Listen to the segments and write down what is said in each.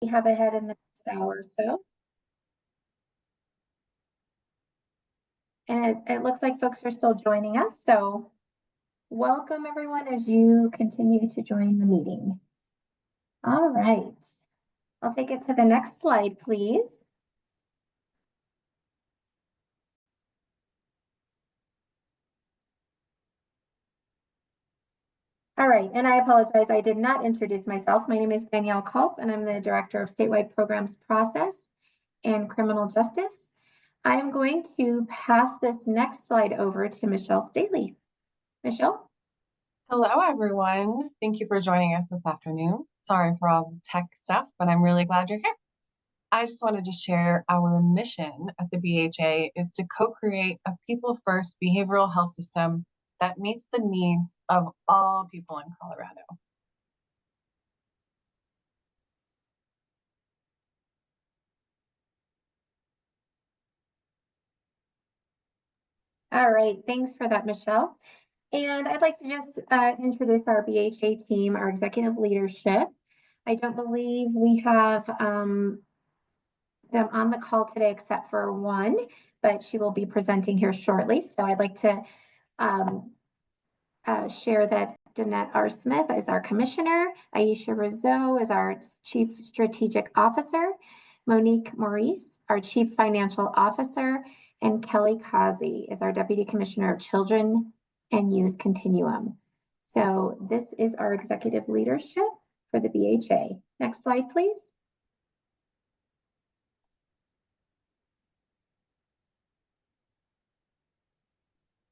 have ahead in the next hour or so. And it looks like folks are still joining us. So welcome everyone as you continue to join the meeting. All right. I'll take it to the next slide, please. All right, and I apologize, I did not introduce myself. My name is Danielle Culp, and I'm the Director of Statewide Programs Process and Criminal Justice. I am going to pass this next slide over to Michelle Staley. Michelle? Hello, everyone. Thank you for joining us this afternoon. Sorry for all the tech stuff, but I'm really glad you're here. I just wanted to share our mission at the BHA is to co-create a people-first behavioral health system that meets the needs of all people in Colorado. All right, thanks for that, Michelle. And I'd like to just introduce our BHA team, our executive leadership. I don't believe we have them on the call today except for one, but she will be presenting here shortly. So I'd like to share that Danette R. Smith is our commissioner, Aisha Rizzo is our chief strategic officer, Monique Maurice, our chief financial officer, and Kelly Kazi is our deputy commissioner of children and youth continuum. So this is our executive leadership for the BHA. Next slide, please.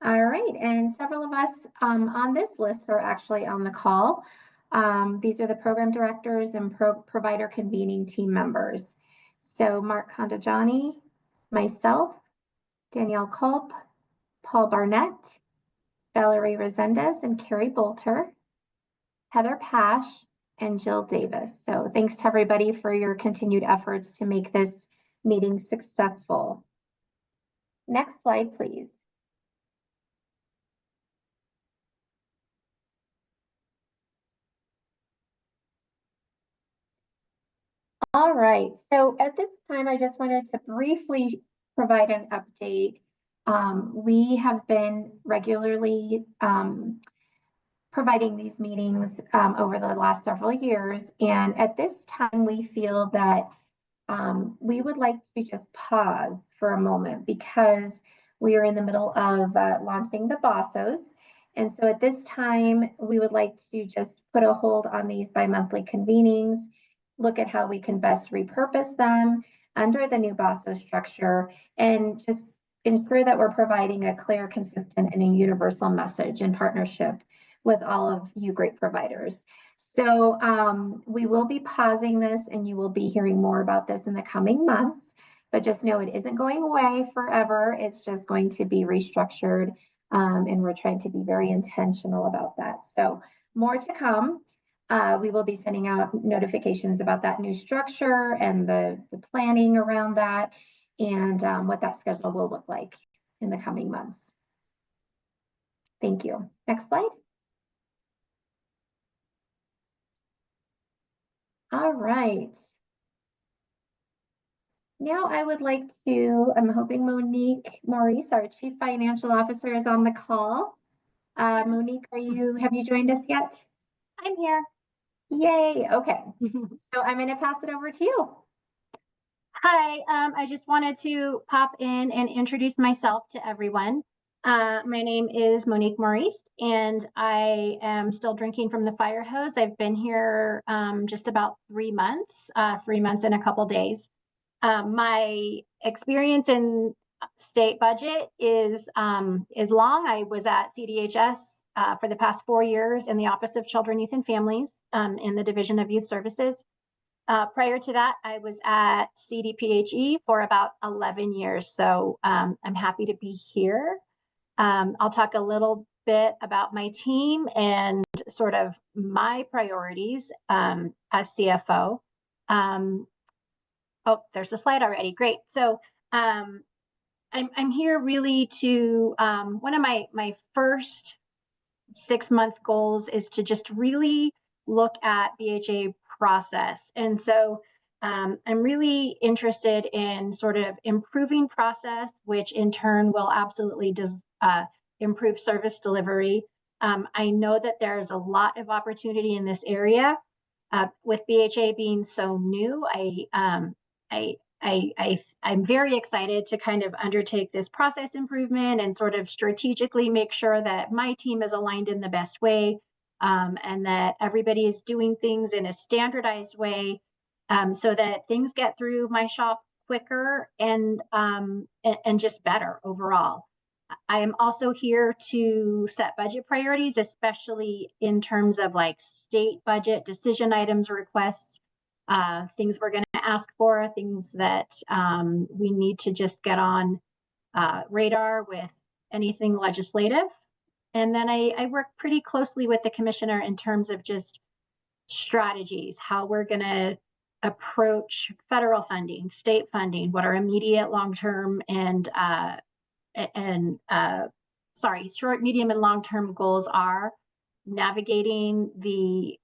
All right, and several of us on this list are actually on the call. These are the program directors and provider convening team members. So Mark Condajani, myself, Danielle Culp, Paul Barnett, Valerie Resendez, and Carrie Bolter, Heather Pash, and Jill Davis. So thanks to everybody for your continued efforts to make this meeting successful. Next slide, please. All right, so at this time, I just wanted to briefly provide an update. We have been regularly providing these meetings over the last several years, and at this time, we feel that we would like to just pause for a moment because we are in the middle of launching the BOSSOs. And so at this time, we would like to just put a hold on these bi-monthly convenings, look at how we can best repurpose them under the new BOSSO structure, and just ensure that we're providing a clear, consistent, and a universal message in partnership with all of you great providers. So we will be pausing this and you will be hearing more about this in the coming months, but just know it isn't going away forever. It's just going to be restructured and we're trying to be very intentional about that. So more to come. We will be sending out notifications about that new structure and the planning around that and what that schedule will look like in the coming months. Thank you. Next slide. All right. Now I would like to, I'm hoping Monique Maurice, our Chief Financial Officer, is on the call. Monique, have you joined us yet? I'm here. Yay, okay. So I'm gonna pass it over to you. Hi, I just wanted to pop in and introduce myself to everyone. My name is Monique Maurice, and I am still drinking from the fire hose. I've been here just about 3 months, 3 months and a couple days. My experience in state budget is long. I was at CDHS for the past 4 years in the Office of Children, Youth, and Families in the Division of Youth Services. Prior to that, I was at CDPHE for about 11 years. So I'm happy to be here. I'll talk a little bit about my team and sort of my priorities as CFO. Oh, there's a slide already. Great. So I'm here really to, one of my first 6-month goals is to just really look at BHA process. And so I'm really interested in sort of improving process, which in turn will absolutely improve service delivery. I know that there's a lot of opportunity in this area. With BHA being so new, I'm very excited to kind of undertake this process improvement and sort of strategically make sure that my team is aligned in the best way, and that everybody is doing things in a standardized way, so that things get through my shop quicker and just better overall. I am also here to set budget priorities, especially in terms of like state budget decision items, requests, things we're going to ask for, things that we need to just get on radar with anything legislative. And then I work pretty closely with the commissioner in terms of just strategies, how we're going to approach federal funding, state funding, what our immediate, long-term, and short, medium, and long-term goals are, navigating the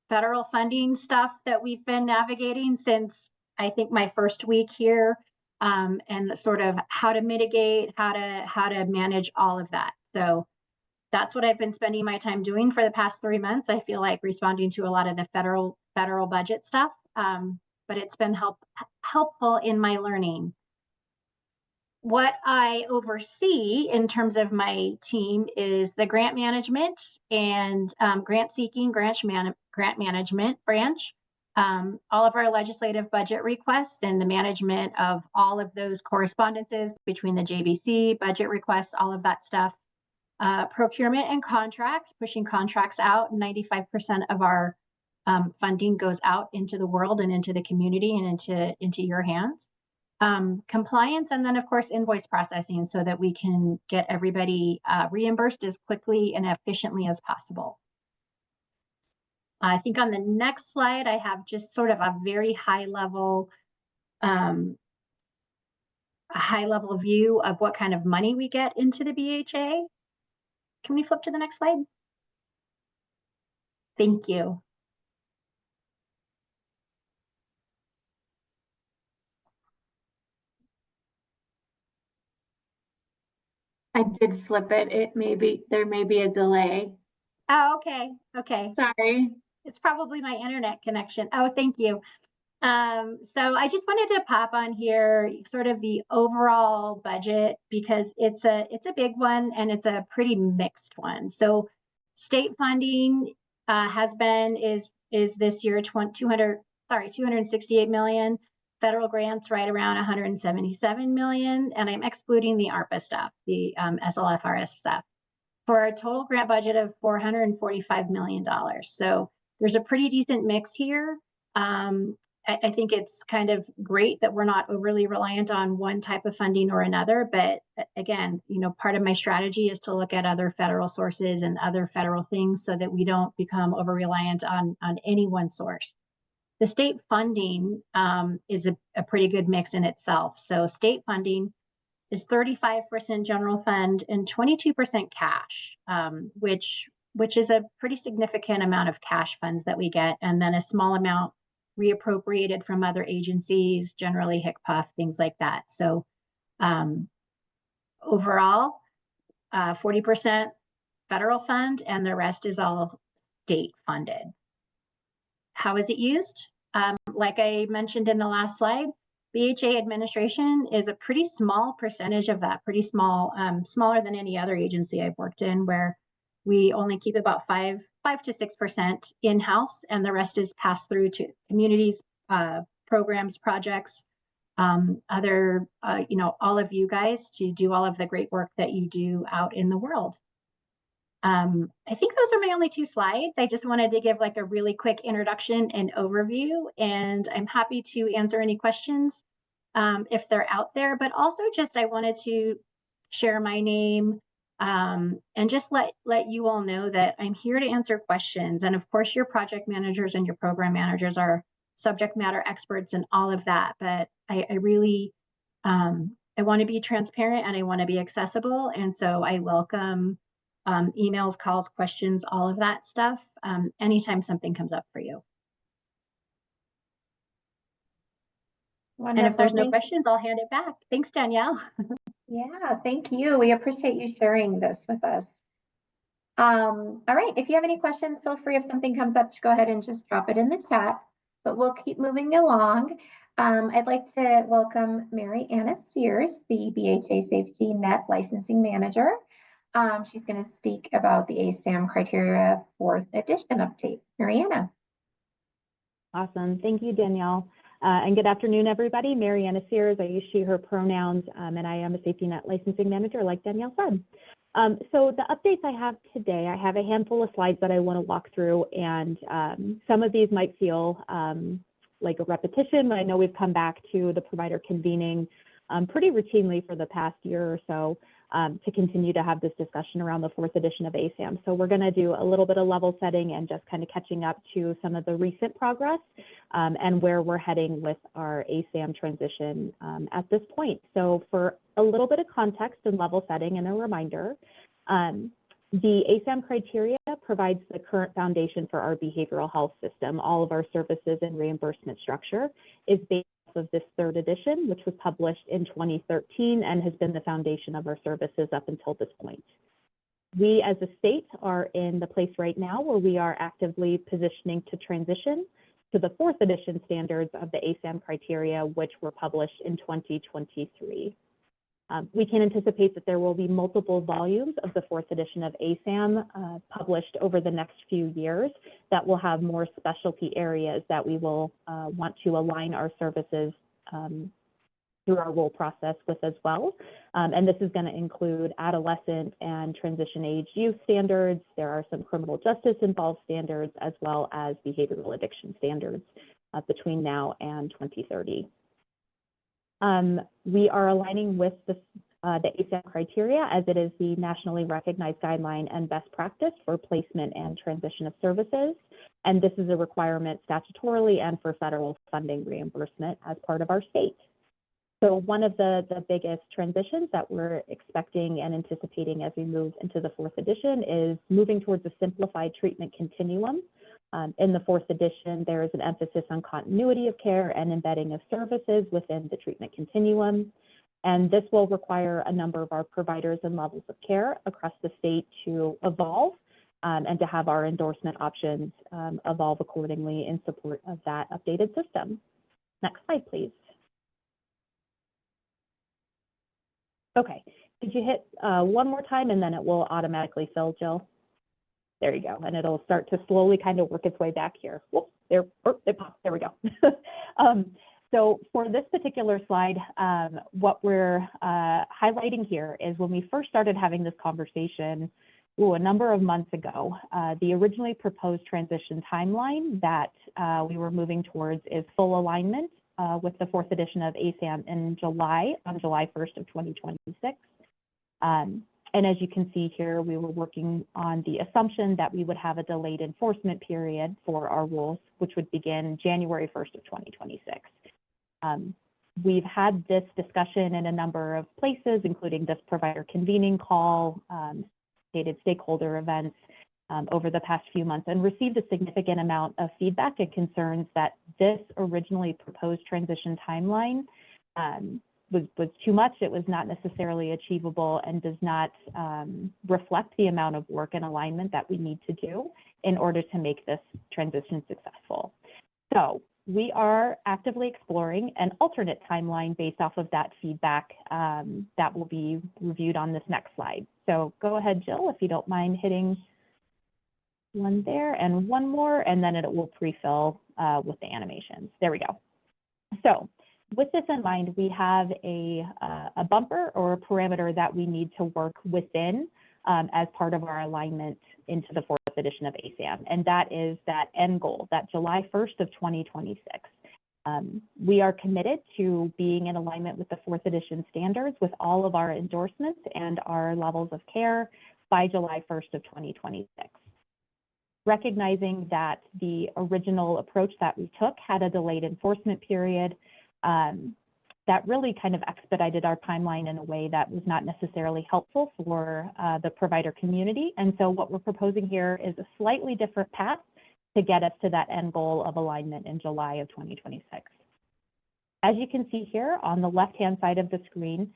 federal funding stuff that we've been navigating since I think my first week here, and sort of how to mitigate, how to manage all of that. So that's what I've been spending my time doing for the past 3 months. I feel like responding to a lot of the federal budget stuff, but it's been helpful in my learning. What I oversee in terms of my team is the grant management and grant seeking, grant management branch, all of our legislative budget requests and the management of all of those correspondences between the JBC, budget requests, all of that stuff. Procurement and contracts, pushing contracts out. 95% of our funding goes out into the world and into the community and into your hands. Compliance, and then of course invoice processing, so that we can get everybody reimbursed as quickly and efficiently as possible. I think on the next slide I have just sort of a very high level view of what kind of money we get into the BHA. Can we flip to the next slide? Thank you. I did flip it. There may be a delay. Oh, okay. Sorry. It's probably my internet connection. Oh, thank you. So I just wanted to pop on here sort of the overall budget, because it's a big one and it's a pretty mixed one. So state funding is this year 268 million. Federal grants right around 177 million, and I'm excluding the ARPA stuff, the SLFRS stuff, for a total grant budget of $445 million. So there's a pretty decent mix here. I think it's kind of great that we're not overly reliant on one type of funding or another. But again, part of my strategy is to look at other federal sources and other federal things so that we don't become over reliant on any one source. The state funding is a pretty good mix in itself. So state funding is 35% general fund and 22% cash, which is a pretty significant amount of cash funds that we get, and then a small amount reappropriated from other agencies, generally HICPUF, things like that. So overall, 40% federal fund, and the rest is all state funded. How is it used? Like I mentioned in the last slide, BHA administration is a pretty small percentage of that, pretty small, smaller than any other agency I've worked in, where we only keep about 5 to 6% in-house, and the rest is passed through to communities, programs, projects, other, all of you guys to do all of the great work that you do out in the world. I think those are my only 2 slides. I just wanted to give like a really quick introduction and overview, and I'm happy to answer any questions if they're out there, but also just I wanted to share my name and just let you all know that I'm here to answer questions. And of course, your project managers and your program managers are subject matter experts in all of that, but I really, I want to be transparent and I want to be accessible. And so I welcome emails, calls, questions, all of that stuff, anytime something comes up for you. And if there's Wonderful. no Thanks. questions, I'll hand it back. Thanks, Danielle. Yeah, thank you. We appreciate you sharing this with us. All right, if you have any questions, feel free if something comes up to go ahead and just drop it in the chat, but we'll keep moving along. I'd like to welcome Mary Anna Sears, the BHA Safety Net Licensing Manager. She's going to speak about the ASAM criteria 4th edition update. Mary Anna. Awesome. Thank you, Danielle. And good afternoon, everybody. Mary Anna Sears, I use she, her pronouns, and I am a Safety Net Licensing Manager, like Danielle said. So the updates I have today, I have a handful of slides that I want to walk through, and some of these might feel like a repetition, but I know we've come back to the provider convening pretty routinely for the past year or so to continue to have this discussion around the 4th edition of ASAM. So we're going to do a little bit of level setting and just kind of catching up to some of the recent progress and where we're heading with our ASAM transition at this point. So for a little bit of context and level setting and a reminder, the ASAM criteria provides the current foundation for our behavioral health system. All of our services and reimbursement structure is based of this 3rd edition, which was published in 2013 and has been the foundation of our services up until this point. We as a state are in the place right now where we are actively positioning to transition to the 4th edition standards of the ASAM criteria, which were published in 2023. We can anticipate that there will be multiple volumes of the 4th edition of ASAM published over the next few years that will have more specialty areas that we will want to align our services through our role process with as well. And this is going to include adolescent and transition age youth standards. There are some criminal justice involved standards, as well as behavioral addiction standards between now and 2030. We are aligning with the ASAM criteria as it is the nationally recognized guideline and best practice for placement and transition of services. And this is a requirement statutorily and for federal funding reimbursement as part of our state. So one of the biggest transitions that we're expecting and anticipating as we move into the 4th edition is moving towards a simplified treatment continuum. In the 4th edition, there is an emphasis on continuity of care and embedding of services within the treatment continuum. And this will require a number of our providers and levels of care across the state to evolve and to have our endorsement options evolve accordingly in support of that updated system. Next slide, please. Okay, could you hit one more time and then it will automatically fill, Jill? There you go, and it'll start to slowly kind of work its way back here. Whoop, there, it popped, there we go. So for this particular slide, what we're highlighting here is when we first started having this conversation a number of months ago, the originally proposed transition timeline that we were moving towards is full alignment with the 4th edition of ASAM in July, on July 1st of 2026. And as you can see here, we were working on the assumption that we would have a delayed enforcement period for our rules, which would begin January 1st of 2026. We've had this discussion in a number of places, including this provider convening call, stated stakeholder events over the past few months, and received a significant amount of feedback and concerns that this originally proposed transition timeline was too much. It was not necessarily achievable and does not reflect the amount of work and alignment that we need to do in order to make this transition successful. So we are actively exploring an alternate timeline based off of that feedback that will be reviewed on this next slide. So go ahead, Jill, if you don't mind hitting one there and one more, and then it will pre-fill with the animations. There we go. So with this in mind, we have a bumper or a parameter that we need to work within as part of our alignment into the 4th edition of ASAM, and that is that end goal, that July 1st of 2026. We are committed to being in alignment with the 4th edition standards with all of our endorsements and our levels of care by July 1st of 2026. Recognizing that the original approach that we took had a delayed enforcement period, that really kind of expedited our timeline in a way that was not necessarily helpful for the provider community. And so what we're proposing here is a slightly different path to get us to that end goal of alignment in July of 2026. As you can see here on the left-hand side of the screen,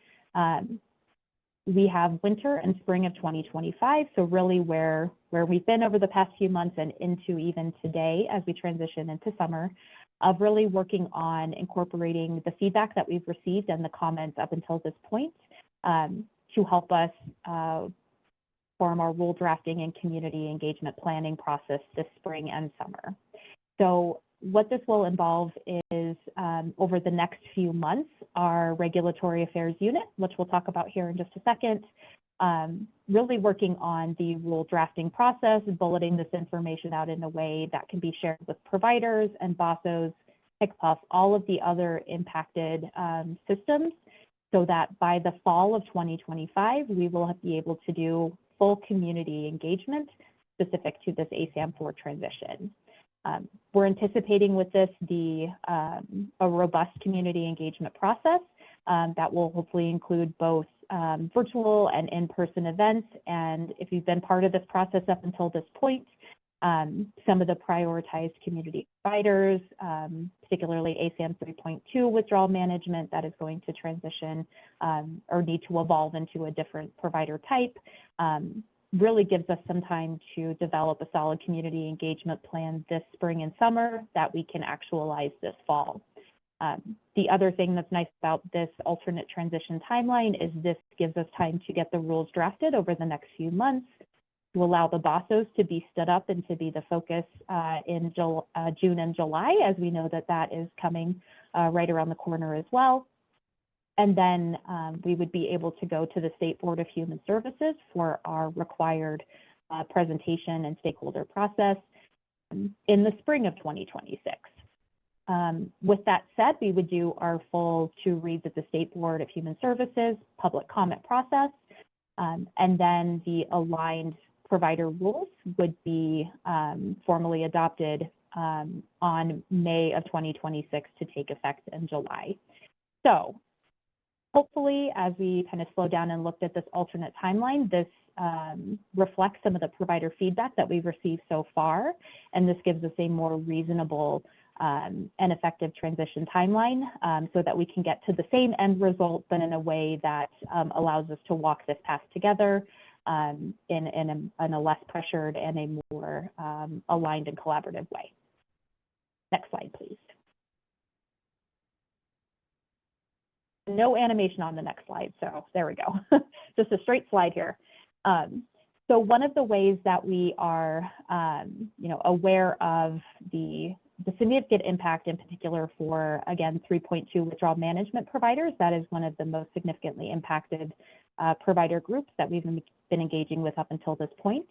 we have winter and spring of 2025, so really where we've been over the past few months and into even today as we transition into summer, of really working on incorporating the feedback that we've received and the comments up until this point to help us form our rule drafting and community engagement planning process this spring and summer. So what this will involve is over the next few months, our regulatory affairs unit, which we'll talk about here in just a second, really working on the rule drafting process, bulleting this information out in a way that can be shared with providers and BOSOs, HCPF, all of the other impacted systems, so that by the fall of 2025, we will be able to do full community engagement specific to this ASAM4 transition. We're anticipating with this a robust community engagement process that will hopefully include both virtual and in-person events. And if you've been part of this process up until this point, some of the prioritized community providers, particularly ASAM 3.2 withdrawal management that is going to transition or need to evolve into a different provider type, really gives us some time to develop a solid community engagement plan this spring and summer that we can actualize this fall. The other thing that's nice about this alternate transition timeline is this gives us time to get the rules drafted over the next few months to allow the BOSOs to be stood up and to be the focus in June and July, as we know that that is coming right around the corner as well. And then we would be able to go to the State Board of Human Services for our required presentation and stakeholder process in the spring of 2026. With that said, we would do our full 2 reads at the State Board of Human Services public comment process, and then the aligned provider rules would be formally adopted on May of 2026 to take effect in July. So hopefully, as we kind of slow down and looked at this alternate timeline, this reflects some of the provider feedback that we've received so far, and this gives us a more reasonable and effective transition timeline so that we can get to the same end result, but in a way that allows us to walk this path together in a less pressured and a more aligned and collaborative way. Next slide, please. No animation on the next slide, so there we go. Just a straight slide here. So one of the ways that we are aware of the significant impact in particular for, again, 3.2 withdrawal management providers, that is one of the most significantly impacted provider groups that we've been engaging with up until this point.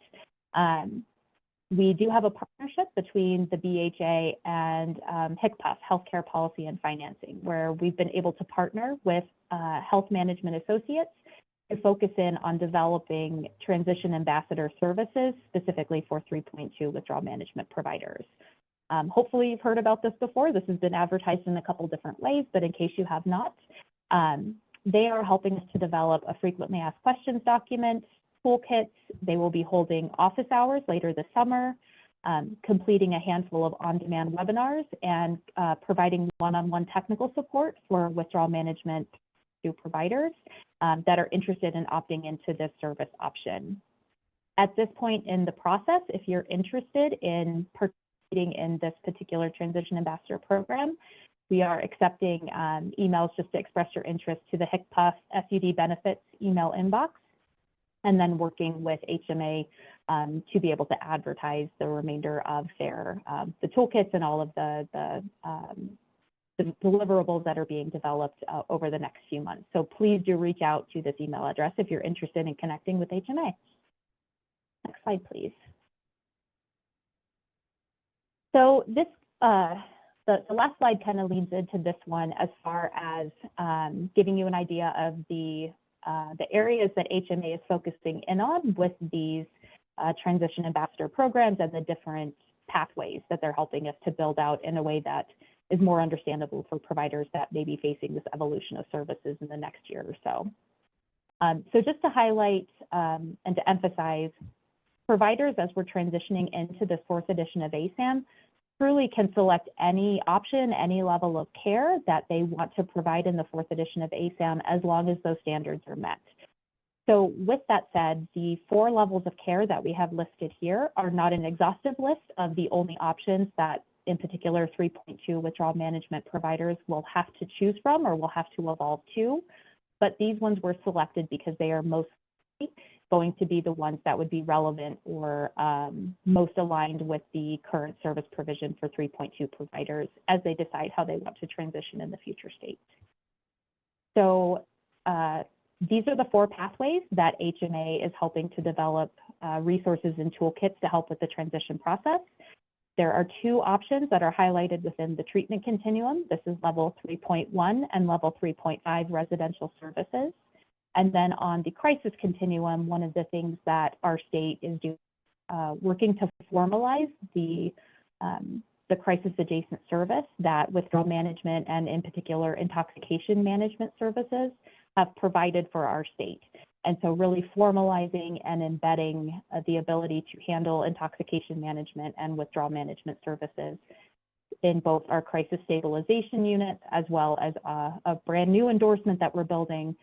We do have a partnership between the BHA and HCPF, Healthcare Policy and Financing, where we've been able to partner with Health Management Associates to focus in on developing transition ambassador services, specifically for 3.2 withdrawal management providers. Hopefully you've heard about this before. This has been advertised in a couple different ways, but in case you have not, they are helping us to develop a frequently asked questions document, toolkits. They will be holding office hours later this summer, completing a handful of on-demand webinars, and providing one-on-one technical support for withdrawal management to providers that are interested in opting into this service option. At this point in the process, if you're interested in participating in this particular Transition Ambassador program, we are accepting emails just to express your interest to the HCPF SUD benefits email inbox, and then working with HMA to be able to advertise the remainder of their the toolkits and all of the deliverables that are being developed over the next few months. So please do reach out to this email address if you're interested in connecting with HMA. Next slide, please. So this, the last slide kind of leads into this one as far as giving you an idea of the areas that HMA is focusing in on with these transition ambassador programs and the different pathways that they're helping us to build out in a way that is more understandable for providers that may be facing this evolution of services in the next year or so. So just to highlight and to emphasize, providers, as we're transitioning into the 4th edition of ASAM, truly can select any option, any level of care that they want to provide in the 4th edition of ASAM, as long as those standards are met. So with that said, the 4 levels of care that we have listed here are not an exhaustive list of the only options that, in particular, 3.2 withdrawal management providers will have to choose from or will have to evolve to. But these ones were selected because they are most going to be the ones that would be relevant or most aligned with the current service provision for 3.2 providers as they decide how they want to transition in the future state. So these are the 4 pathways that HMA is helping to develop resources and toolkits to help with the transition process. There are 2 options that are highlighted within the treatment continuum. This is level 3.1 and level 3.5 residential services. And then on the crisis continuum, one of the things that our state is doing, working to formalize the crisis adjacent service that withdrawal management and in particular intoxication management services have provided for our state. And so really formalizing and embedding the ability to handle intoxication management and withdrawal management services in both our crisis stabilization unit, as well as a brand new endorsement that we're building,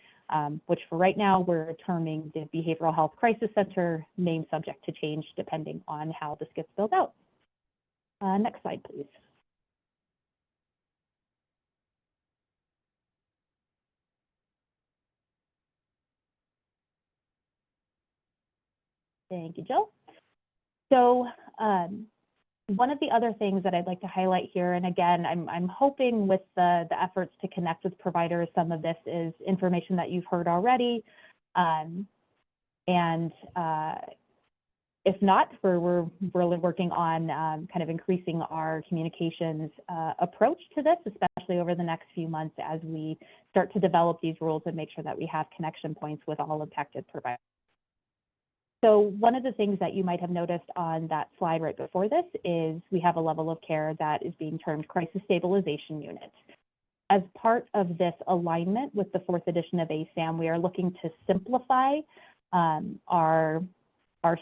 which for right now we're terming the Behavioral Health Crisis Center, name subject to change depending on how this gets built out. Next slide, please. Thank you, Jill. So one of the other things that I'd like to highlight here, and again, I'm hoping with the efforts to connect with providers, some of this is information that you've heard already. If not, we're really working on kind of increasing our communications approach to this, especially over the next few months as we start to develop these rules and make sure that we have connection points with all impacted providers. So one of the things that you might have noticed on that slide right before this is we have a level of care that is being termed crisis stabilization unit. As part of this alignment with the 4th edition of ASAM, we are looking to simplify our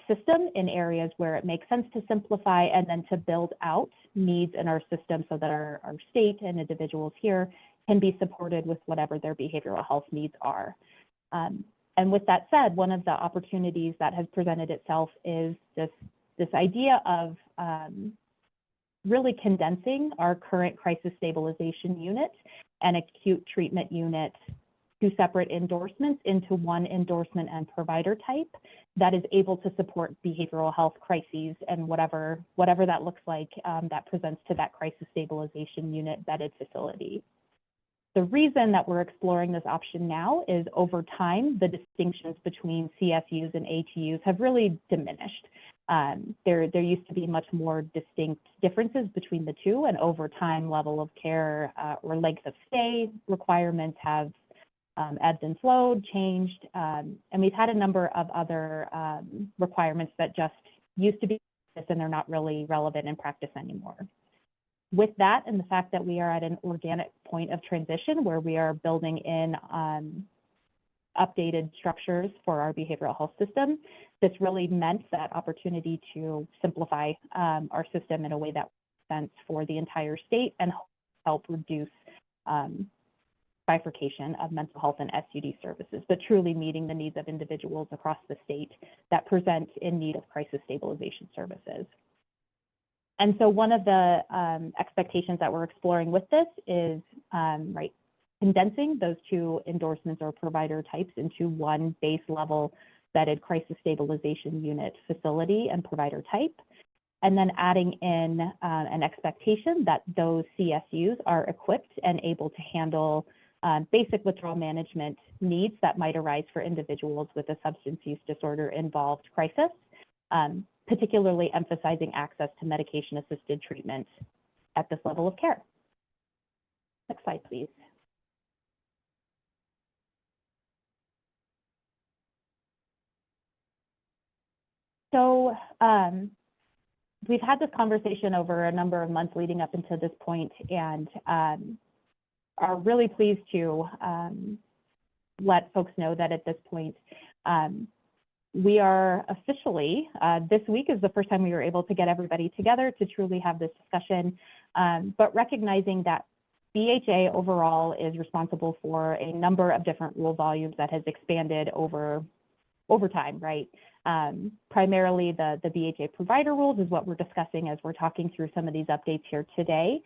system in areas where it makes sense to simplify, and then to build out needs in our system so that our state and individuals here can be supported with whatever their behavioral health needs are. And with that said, one of the opportunities that has presented itself is this idea of really condensing our current crisis stabilization unit and acute treatment unit, 2 separate endorsements, into 1 endorsement and provider type that is able to support behavioral health crises and whatever that looks like that presents to that crisis stabilization unit bedded facility. The reason that we're exploring this option now is over time, the distinctions between CSUs and ATUs have really diminished. There used to be much more distinct differences between the 2, and over time, level of care or length of stay requirements have ebbed and flowed, changed, and we've had a number of other requirements that just used to be and they're not really relevant in practice anymore. With that, and the fact that we are at an organic point of transition where we are building in updated structures for our behavioral health system, this really meant that opportunity to simplify our system in a way that makes sense for the entire state and help reduce bifurcation of mental health and SUD services, but truly meeting the needs of individuals across the state that present in need of crisis stabilization services. And so one of the expectations that we're exploring with this is condensing those 2 endorsements or provider types into 1 base level vetted crisis stabilization unit facility and provider type, and then adding in an expectation that those CSUs are equipped and able to handle basic withdrawal management needs that might arise for individuals with a substance use disorder involved crisis, particularly emphasizing access to medication-assisted treatment at this level of care. Next slide, please. So we've had this conversation over a number of months leading up until this point, and are really pleased to let folks know that at this point, We are officially, this week is the first time we were able to get everybody together to truly have this discussion, but recognizing that BHA overall is responsible for a number of different rule volumes that has expanded over time, right? Primarily the BHA provider rules is what we're discussing as we're talking through some of these updates here today.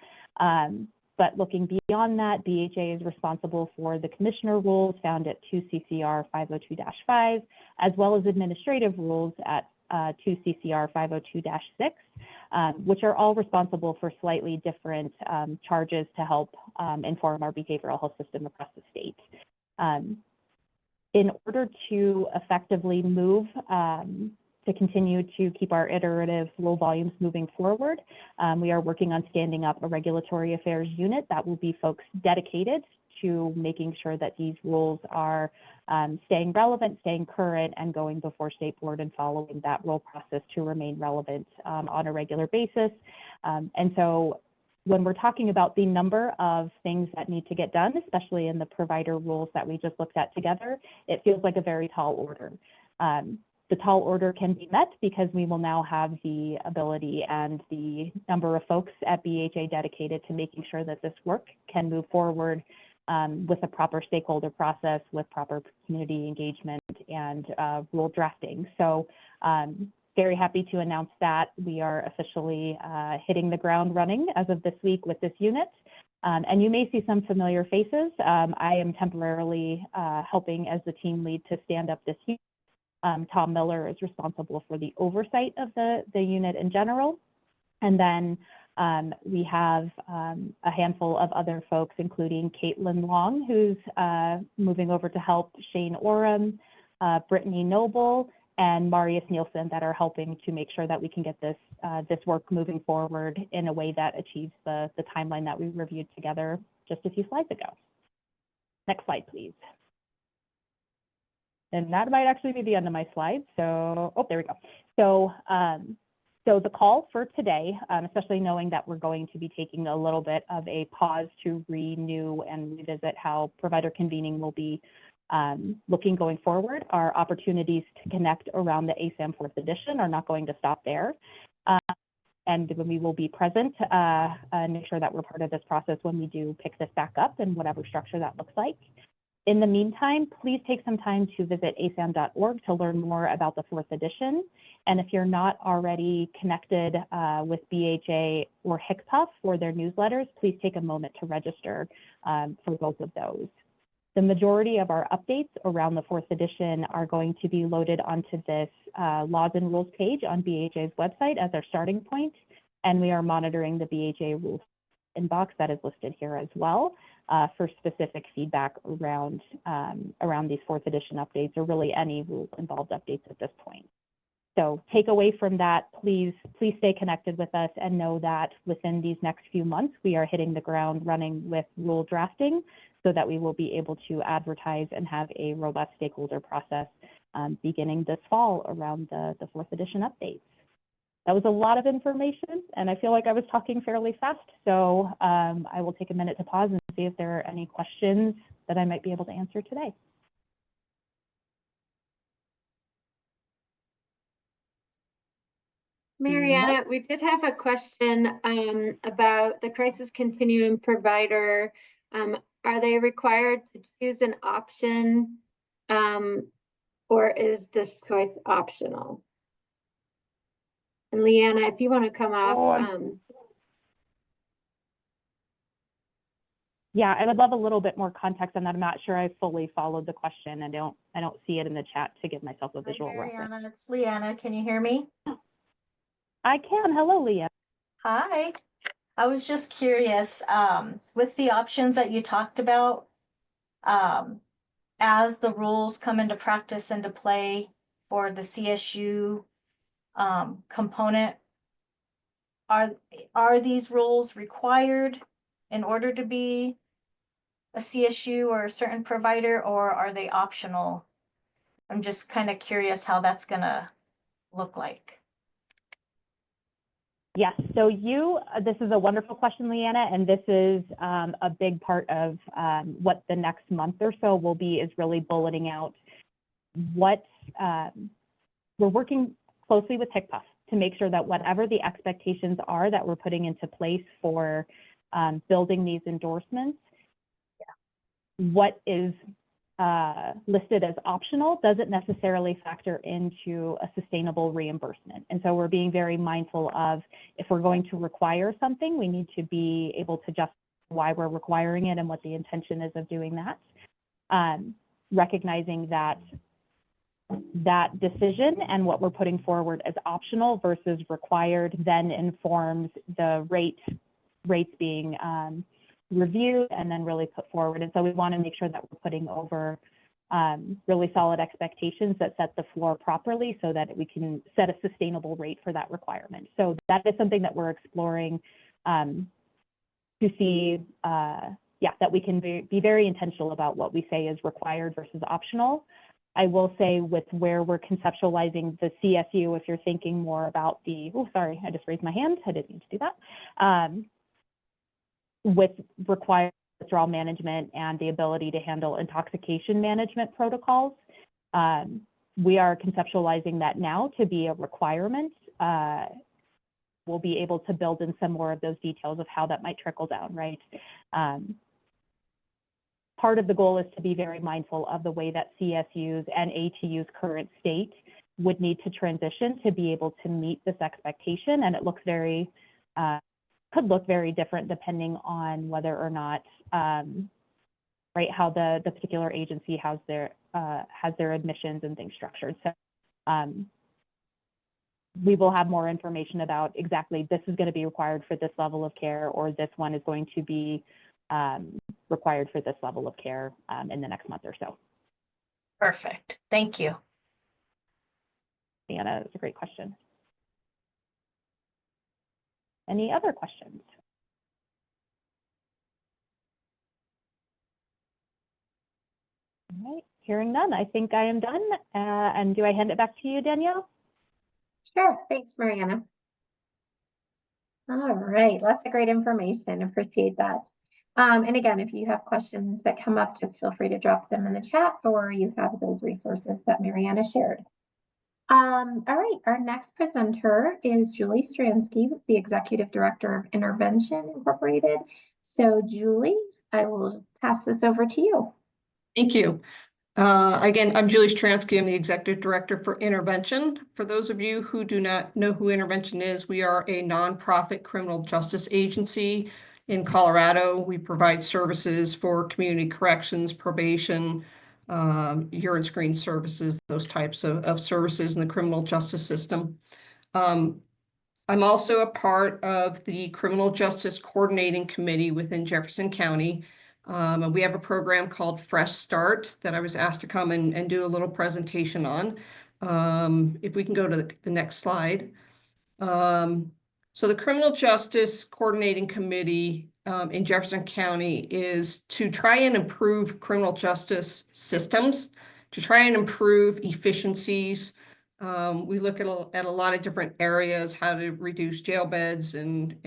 But looking beyond that, BHA is responsible for the commissioner rules found at 2 CCR 502-5, as well as administrative rules at 2 CCR 502-6, which are all responsible for slightly different charges to help inform our behavioral health system across the state. In order to effectively move to continue to keep our iterative low volumes moving forward, we are working on standing up a regulatory affairs unit that will be folks dedicated to making sure that these rules are staying relevant, staying current, and going before state board and following that rule process to remain relevant on a regular basis. And so when we're talking about the number of things that need to get done, especially in the provider rules that we just looked at together, it feels like a very tall order. The tall order can be met because we will now have the ability and the number of folks at BHA dedicated to making sure that this work can move forward with a proper stakeholder process, with proper community engagement and rule drafting. So very happy to announce that we are officially hitting the ground running as of this week with this unit. And you may see some familiar faces. I am temporarily helping as the team lead to stand up this unit. Tom Miller is responsible for the oversight of the unit in general. And then we have a handful of other folks, including Caitlin Long, who's moving over to help Shane Oram, Brittany Noble, and Marius Nielsen that are helping to make sure that we can get this work moving forward in a way that achieves the timeline that we reviewed together just a few slides ago. Next slide, please. And that might actually be the end of my slide. So, oh, there we go. So, so the call for today, especially knowing that we're going to be taking a little bit of a pause to renew and revisit how provider convening will be looking going forward, our opportunities to connect around the ASAM 4th edition are not going to stop there. And we will be present and make sure that we're part of this process when we do pick this back up in whatever structure that looks like. In the meantime, please take some time to visit asam.org to learn more about the 4th edition. And if you're not already connected with BHA or HCPF for their newsletters, please take a moment to register for both of those. The majority of our updates around the 4th edition are going to be loaded onto this laws and rules page on BHA's website as our starting point. And we are monitoring the BHA rules inbox that is listed here as well for specific feedback around these 4th edition updates, or really any rule involved updates at this point. So take away from that, please stay connected with us and know that within these next few months, we are hitting the ground running with rule drafting so that we will be able to advertise and have a robust stakeholder process beginning this fall around the 4th edition updates. That was a lot of information, and I feel like I was talking fairly fast, so I will take a minute to pause and see if there are any questions that I might be able to answer today. Mariana, we did have a question about the crisis continuum provider. Are they required to choose an option, or is this choice optional? And Leanna, if you want to come off. Yeah, I would love a little bit more context on that. I'm not sure I fully followed the question. I don't see it in the chat to give myself a visual reference. Mariana, it's Leanna. Can you hear me? I can. Hello, Leanna. Hi. I was just curious, with the options that you talked about, as the rules come into practice, into play for the CSU component, are these rules required in order to be a CSU or a certain provider, or are they optional? I'm just kind of curious how that's gonna look like. Yes, so this is a wonderful question, Leanna, and this is a big part of what the next month or so will be, is really bulleting out what we're working closely with HCPUF to make sure that whatever the expectations are that we're putting into place for building these endorsements, what is listed as optional doesn't necessarily factor into a sustainable reimbursement. And so we're being very mindful of, if we're going to require something, we need to be able to justify why we're requiring it and what the intention is of doing that. Recognizing that that decision and what we're putting forward as optional versus required then informs the rates being reviewed and then really put forward. And so we want to make sure that we're putting over really solid expectations that set the floor properly so that we can set a sustainable rate for that requirement. So that is something that we're exploring to see, that we can be very intentional about what we say is required versus optional. I will say, with where we're conceptualizing the CSU, if you're thinking more about the, oh, sorry, I just raised my hand. I didn't mean to do that. With required withdrawal management and the ability to handle intoxication management protocols, we are conceptualizing that now to be a requirement. We'll be able to build in some more of those details of how that might trickle down, right? Part of the goal is to be very mindful of the way that CSU's and ATU's current state would need to transition to be able to meet this expectation. And it looks very, could look very different depending on whether or not, right, how the particular agency has their admissions and things structured. So we will have more information about exactly this is going to be required for this level of care, or this one is going to be required for this level of care in the next month or so. Perfect. Thank you. Anna, that's a great question. Any other questions? All right, hearing none, I think I am done. And do I hand it back to you, Danielle? Sure, thanks, Mariana. All right, lots of great information. Appreciate that. And again, if you have questions that come up, just feel free to drop them in the chat, or you have those resources that Mariana shared. All right, our next presenter is Julie Stransky, the Executive Director of Intervention Incorporated. So Julie, I will pass this over to you. Thank you. Again, I'm Julie Stransky. I'm the Executive Director for Intervention. For those of you who do not know who Intervention is, we are a nonprofit criminal justice agency in Colorado. We provide services for community corrections, probation, urine screen services, those types of services in the criminal justice system. I'm also a part of the Criminal Justice Coordinating Committee within Jefferson County. And we have a program called Fresh Start that I was asked to come and do a little presentation on. If we can go to the next slide. So the Criminal Justice Coordinating Committee in Jefferson County is to try and improve criminal justice systems, to try and improve efficiencies. We look at a lot of different areas, how to reduce jail beds and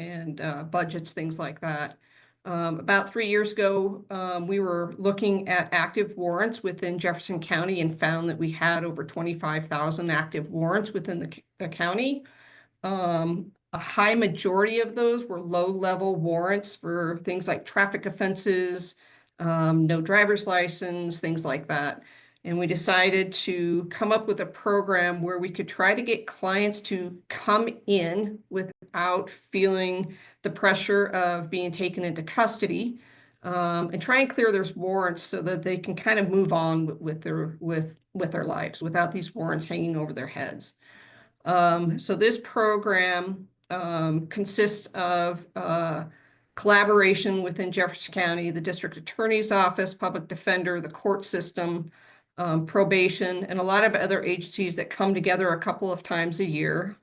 budgets, things like that. About 3 years ago, we were looking at active warrants within Jefferson County and found that we had over 25,000 active warrants within the county. A high majority of those were low-level warrants for things like traffic offenses, no driver's license, things like that. And we decided to come up with a program where we could try to get clients to come in without feeling the pressure of being taken into custody, and try and clear those warrants so that they can kind of move on with their lives without these warrants hanging over their heads. So this program consists of collaboration within Jefferson County, the District Attorney's Office, Public Defender, the court system, probation, and a lot of other agencies that come together a couple of times a year.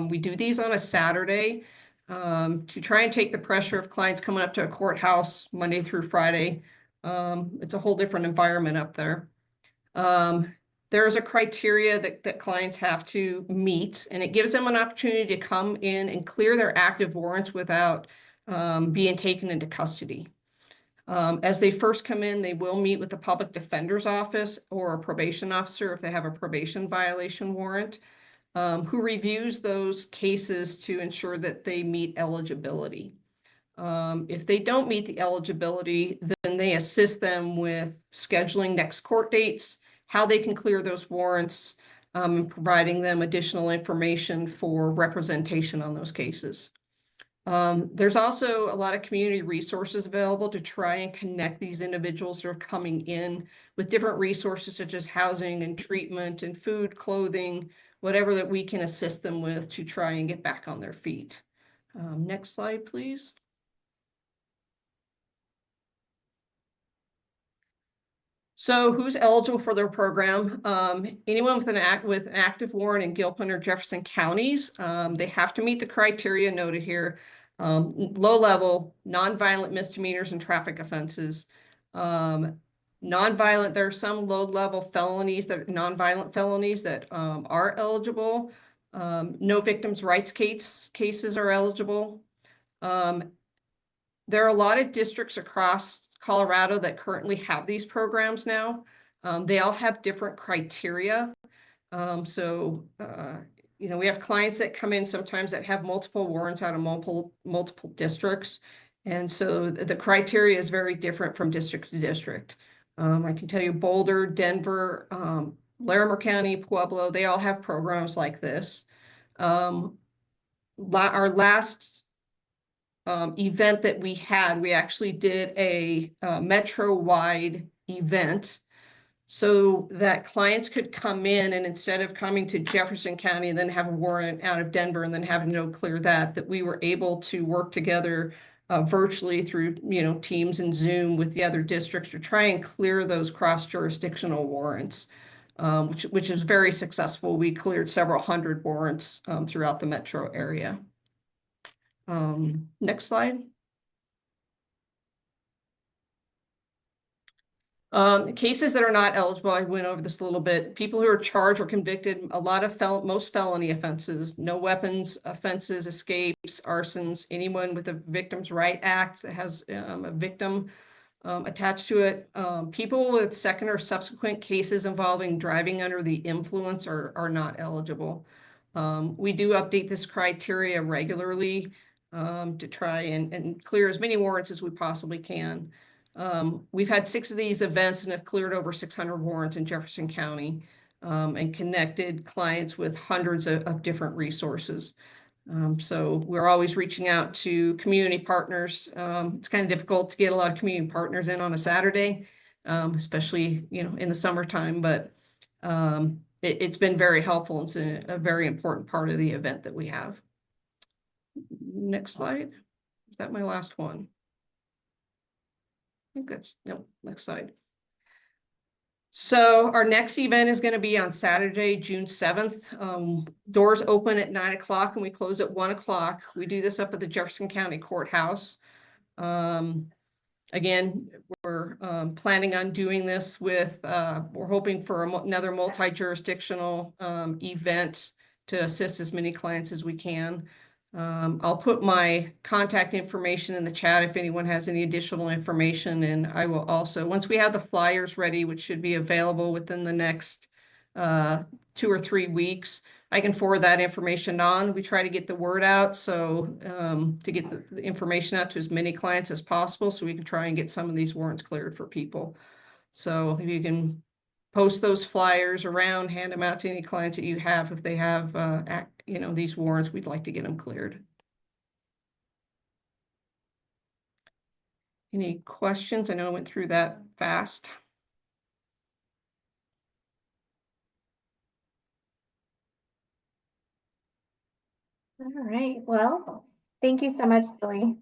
We do these on a Saturday to try and take the pressure of clients coming up to a courthouse Monday through Friday. It's a whole different environment up there. There is a criteria that clients have to meet, and it gives them an opportunity to come in and clear their active warrants without being taken into custody. As they first come in, they will meet with the public defender's office or a probation officer if they have a probation violation warrant. who reviews those cases to ensure that they meet eligibility. If they don't meet the eligibility, then they assist them with scheduling next court dates, how they can clear those warrants, and providing them additional information for representation on those cases. There's also a lot of community resources available to try and connect these individuals that are coming in with different resources such as housing and treatment and food, clothing, whatever that we can assist them with to try and get back on their feet. Next slide, please. So who's eligible for their program? Anyone with an active warrant in Gilpin or Jefferson counties, they have to meet the criteria noted here. Low level, nonviolent misdemeanors and traffic offenses. Nonviolent, there are some low level felonies that are nonviolent felonies that are eligible. No victims' rights cases are eligible. There are a lot of districts across Colorado that currently have these programs now. They all have different criteria. You know, we have clients that come in sometimes that have multiple warrants out of multiple districts. And so the criteria is very different from district to district. I can tell you Boulder, Denver, Larimer County, Pueblo, they all have programs like this. Our last event that we had, we actually did a metro-wide event so that clients could come in, and instead of coming to Jefferson County and then have a warrant out of Denver and then having to clear that we were able to work together virtually through, you know, Teams and Zoom with the other districts to try and clear those cross-jurisdictional warrants, which is very successful. We cleared several hundred warrants throughout the metro area. Next slide. Cases that are not eligible, I went over this a little bit. People who are charged or convicted, a lot of most felony offenses, no weapons offenses, escapes, arsons, anyone with a Victims' Right Act that has a victim attached to it. People with second or subsequent cases involving driving under the influence are not eligible. We do update this criteria regularly to try and clear as many warrants as we possibly can. We've had 6 of these events and have cleared over 600 warrants in Jefferson County and connected clients with hundreds of different resources. So we're always reaching out to community partners. It's kind of difficult to get a lot of community partners in on a Saturday, especially, you know, in the summertime, but it's been very helpful. It's a very important part of the event that we have. Next slide. Is that my last one? I think that's, no, next slide. So our next event is going to be on Saturday, June 7th. Doors open at 9 o'clock and we close at 1 o'clock. We do this up at the Jefferson County Courthouse. Again, we're planning on doing this with, we're hoping for another multi-jurisdictional event to assist as many clients as we can. I'll put my contact information in the chat if anyone has any additional information, and I will also, once we have the flyers ready, which should be available within the next 2 or 3 weeks, I can forward that information on. We try to get the word out, so to get the information out to as many clients as possible so we can try and get some of these warrants cleared for people. So if you can post those flyers around, hand them out to any clients that you have. If they have, you know, these warrants, we'd like to get them cleared. Any questions? I know I went through that fast. All right, well, thank you so much, Julie.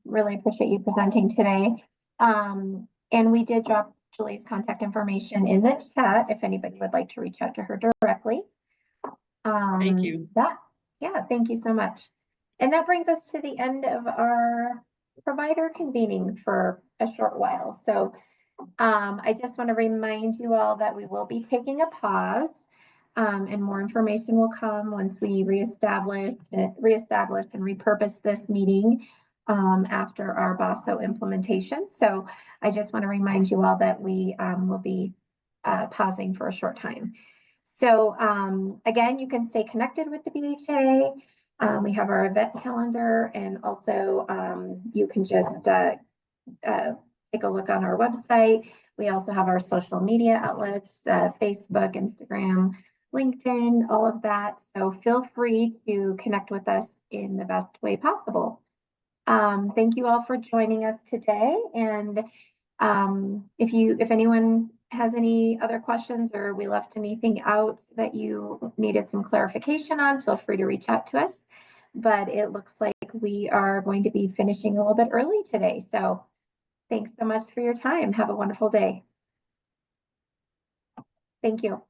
Really appreciate you presenting today. And we did drop Julie's contact information in the chat if anybody would like to reach out to her directly. Thank you. Yeah, thank you so much. And that brings us to the end of our provider convening for a short while. So I just want to remind you all that we will be taking a pause. And more information will come once we reestablish and repurpose this meeting after our BOSO implementation. So I just want to remind you all that we will be pausing for a short time. So again, you can stay connected with the BHA. We have our event calendar, and also you can just take a look on our website. We also have our social media outlets, Facebook, Instagram, LinkedIn, all of that. So feel free to connect with us in the best way possible. Thank you all for joining us today. And if anyone has any other questions or we left anything out that you needed some clarification on, feel free to reach out to us. But it looks like we are going to be finishing a little bit early today. So thanks so much for your time. Have a wonderful day. Thank you.